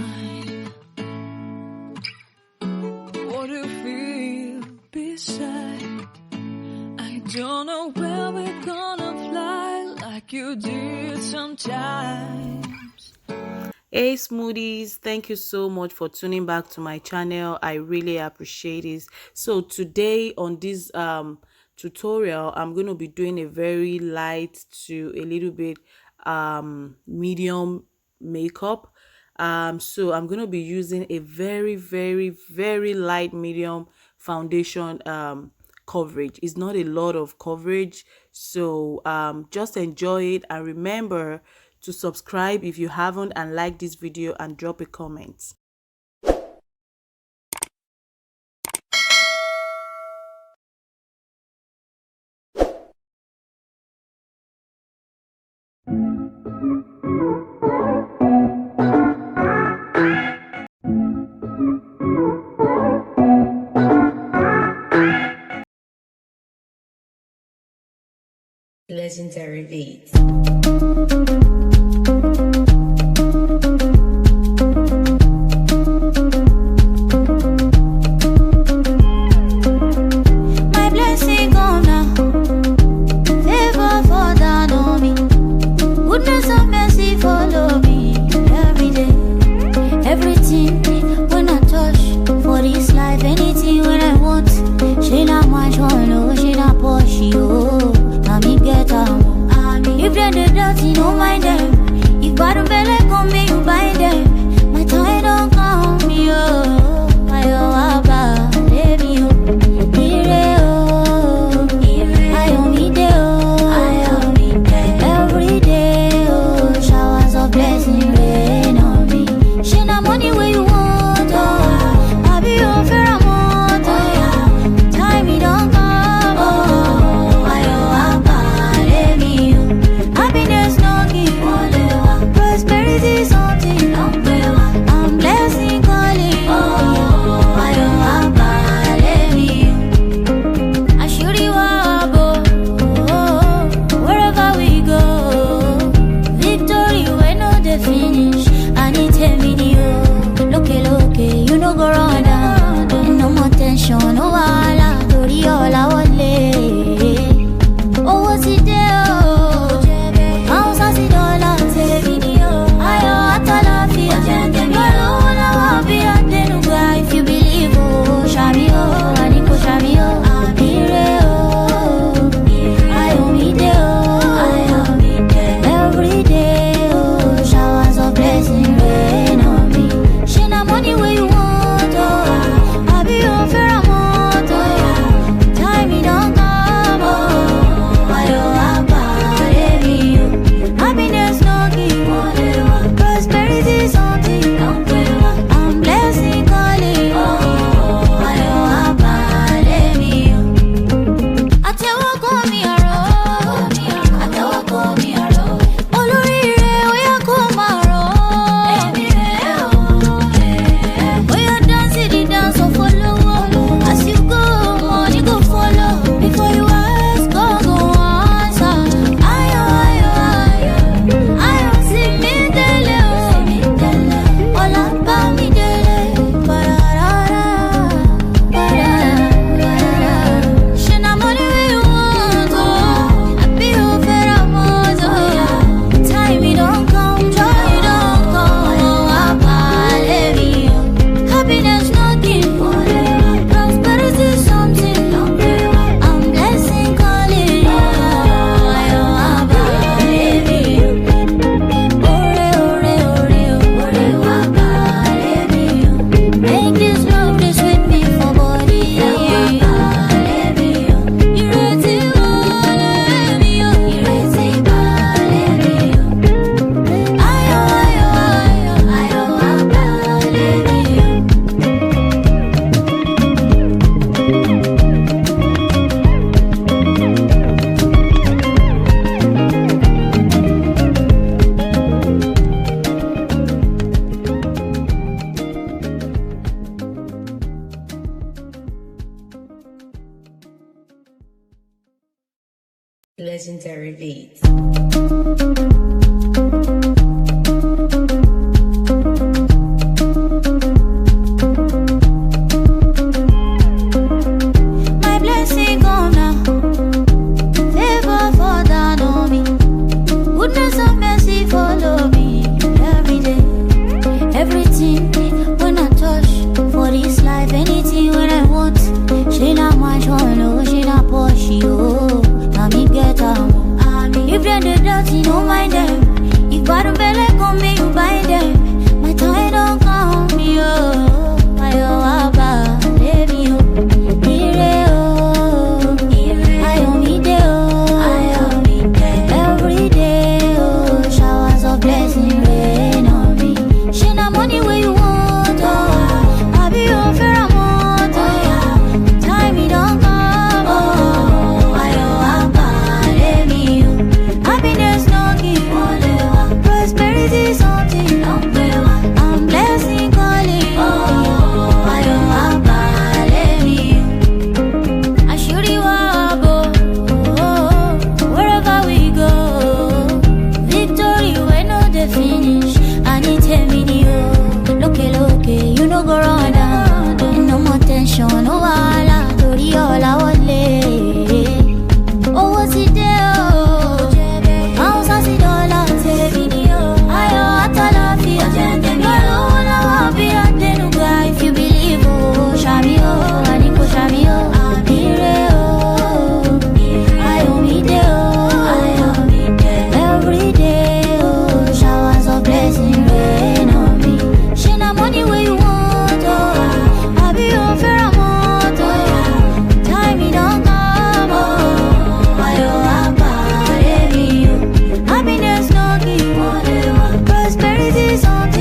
mine. What do you feel beside? I don't know where we're gonna fly like you did sometimes. Hey smoothies, thank you so much for tuning back to my channel. I really appreciate it. So today on this tutorial, I'm going to be doing a very light to a little bit medium makeup. So I'm going to be using a very light medium foundation coverage. It's not a lot of coverage, so just enjoy it, and remember to subscribe if you haven't, and like this video and drop a comment. Legendary beats. My blessing come now, favor fall down on me. Goodness and mercy follow me every day. Everything when I touch for this life, anything when I want. She not much one, oh, she not pushy, oh. Me get out. If they're the dirty, don't mind them. If bottom belly come me, you buy them. My time don't come, yo. I baby, yo. Ire, oh. I owe me day, every day, oh. Showers of blessing rain on me. She not money where you want, oh. I be your fair amount, oh. Time me don't come, oh. Happiness no give, prosperity something. I'm blessing calling. I don't I should wherever we go. Victory when no the finish. I need a video. Look, you know go round down. No more tension, no wala. Tori all I want lay. Oh, what's it there? If you believe, oh, Shami, oh, Aniko, Shami, oh, I owe me day, every day, oh, showers of blessing rain on me. She not money where you want, oh, I be your fair amount, oh, time me don't come, oh, I happiness no give, prosperity something, I'm blessing calling, I tell what call me a road, I tell what call me a road. Olorire, we are come a road. We are dancing the dance of follow. As you go, money go follow. Before you ask, go answer. I see me dele, all about me dele. She not money where you want, oh. I be over a mother. Time it don't come, joy don't come. Oh, happiness nothing, prosperity something. I'm blessing calling. Make this love this with me for body. Legendary beats. everything when I touch. For this life, anything when I want. She not much one, oh, she not pushy, oh. Now me get her. If they're the dirty, don't mind them. If bottom belly come, me you buy them. My time don't come, yo. Ayo aba, baby, yo. Ire, oh. Ayo me de, oh. Every day, oh. Showers of blessing rain on me. She not money where you want, oh. I be your pheromone, oh. Time me don't come, oh. Ayo aba, baby, yo. Happiness no give, prosperity something. I'm blessing calling, oh. Ayo aba, baby, yo. I should you up, oh. Wherever we go, victory when no the finish. I need 10 video. Look, you know go run down. No more tension, no wala. Tori all I want lay. Oh, what's it there? House has it all out. Video. Ayo atalafia. If you believe, oh, shami oh, aniko shami oh, ire oh, ayo mi de oh, every day oh, showers of blessing rain on me. She na money where you want, oh, I be your pheromone, oh, time me don't come, oh, ayo aba, baby, you. Happiness no give, prosperity something.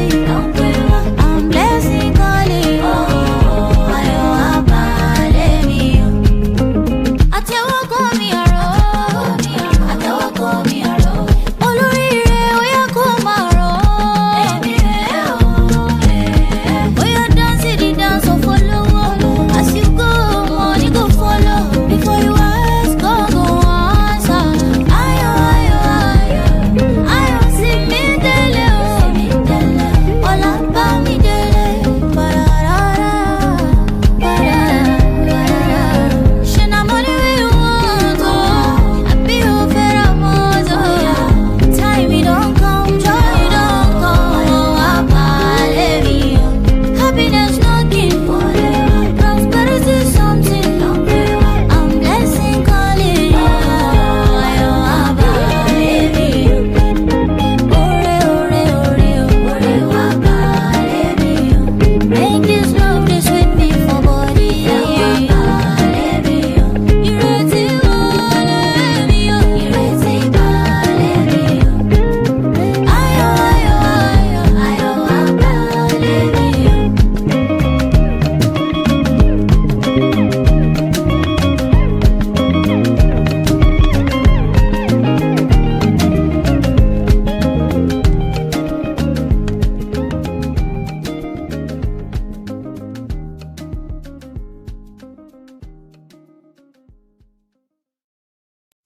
I'm blessing calling, oh, ayo aba, baby, you. Atewo call me a road, atewo call me a road. Olorire oya call my road, oya dance the dance of follow. As you go, money go follow. Before you ask, go answer. Ayo, see me dele, oh. Ola ba mi dele, ba-da-da-da, ba-da-da-da. She na money where you want, oh. I be your pheromone, oh. Time me don't come, joy don't come, oh. Aba, baby, oh. Happiness no give, prosperity something. I'm blessing calling, oh. Ayo aba, baby, oh. Ore, aba, baby, oh. Make this love this with me for body, aba, baby, oh. Ireti ba, baby, oh. Ireti ba, baby, oh. Ayo aba, baby, oh.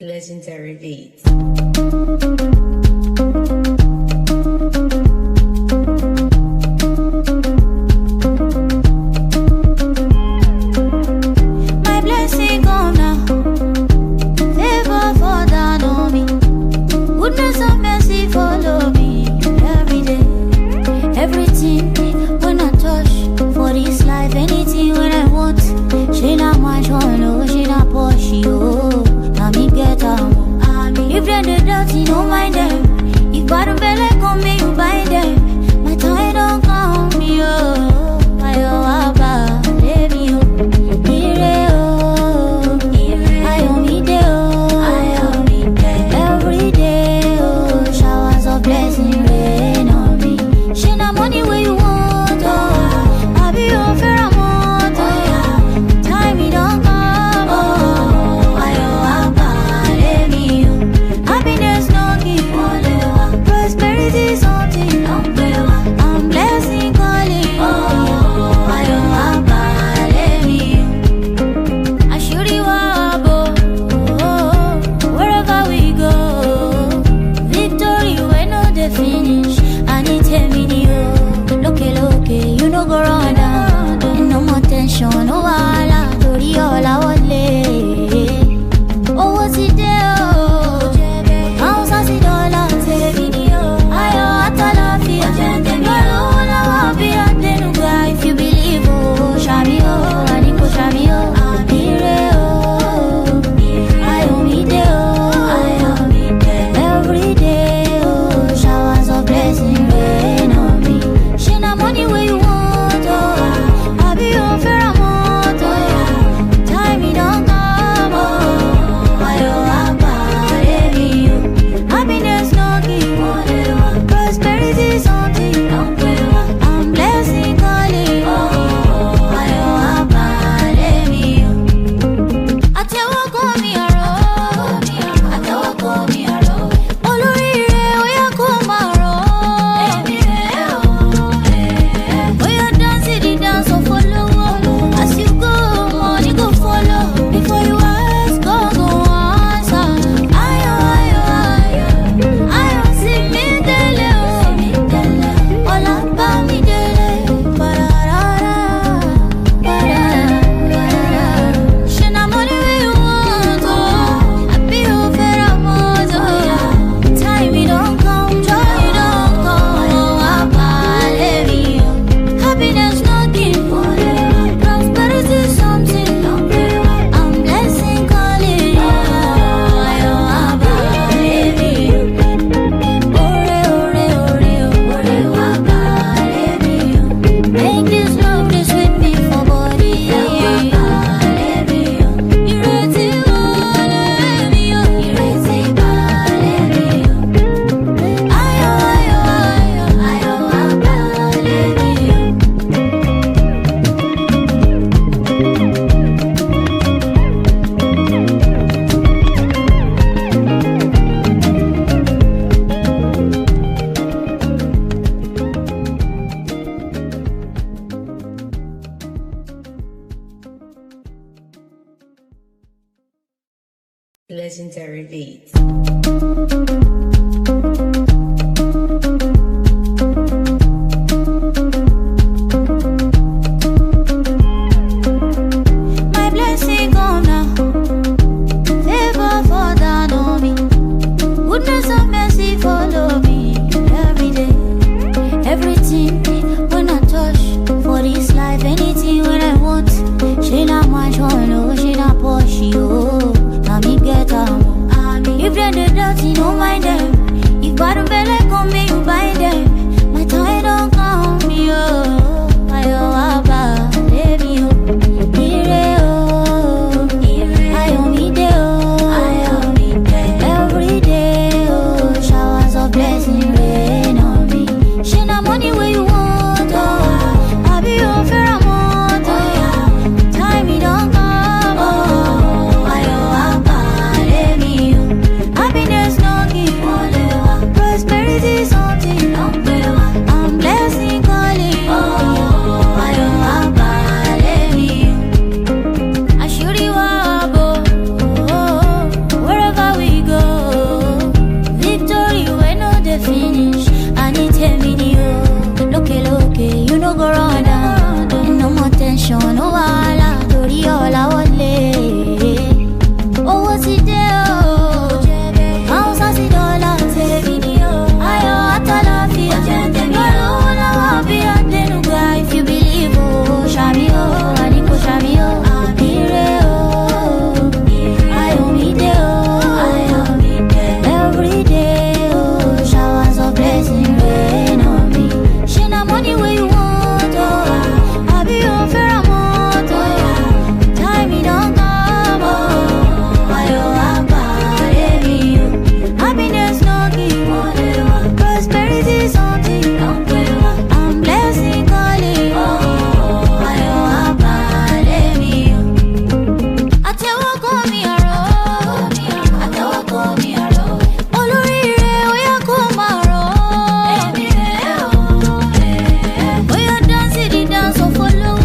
Legendary beats. My blessing come now, favor fall down on me. Goodness and mercy follow me every day. Everything when I touch, for this life, anything when I want. She not much one, oh, she not pushy, oh. Now me get her. If they're the dirty, don't mind them. Legendary beat. My blessing come now. Favor fall down on me. Goodness and mercy follow me every day. Everything when I touch for this life, anything when I want. She not much on, oh, she not push you. Now me get am. If they're the dirty, don't mind them. If bottom belly come, me you buy them. My time don't come, me oh. Ayo abba, baby oh. Ire oh, ayo me de oh. Every day oh, showers of blessing rain on me. She na money where you want oh. I be your fair amount oh. Time me don't come oh. Ayo abba, baby oh. Happiness no give, prosperity something. I'm blessing calling oh. Ayo abba, baby oh. I should you up oh. Wherever we go, victory when no the finish. I need a video. Look, you know go run down. No more tension, no wala. Tori all I want lay. Oh, what's it there? House has it all out. Ayo atalafi. Wala be a denuga if you believe oh. Shami oh, aniko shami oh. Ire oh, ayo me de oh. Every day oh, showers of blessing rain on me. She na money where you want oh. I be your fair amount oh. Time me don't come oh. Ayo abba, baby oh. Happiness no give, prosperity something. I'm blessing calling oh. Ayo abba, baby oh. Atewo ko mi aro, atewo ko mi aro. Olóríire ó yá kó máa rọ̀. Ó yá dance the dance of follow.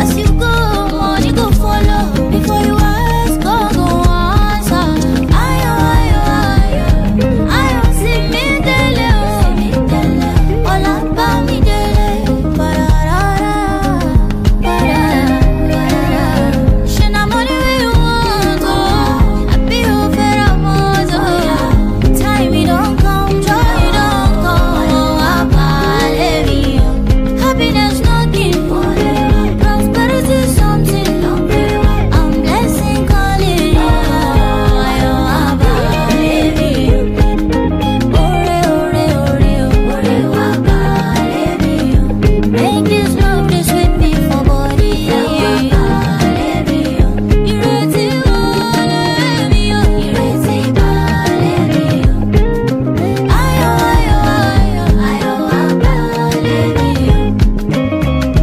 As you go, money go follow. Before you ask, God go answer. Ayo, ayo, ayo. Ayo sí mi délé o. Ọlá bá mi délé. Ba-da-da-da, ba-da-da-da. Ṣé na money wey you want oh. Àbí o fẹ́ ra mọ́tò. Time me don't come, joy don't come oh. Abba, baby oh. Happiness nothing, prosperity something. I'm blessing calling oh. Ayo abba, baby oh. Ore, ore, ore oh. Abba, baby oh. Make this love this with me for body. Abba, baby oh. Ìrètí wọlé mi oh. Ìrètí balẹ̀ mi oh. Ayo, ayo, ayo, ayo abba, baby oh.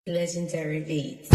Legendary beat.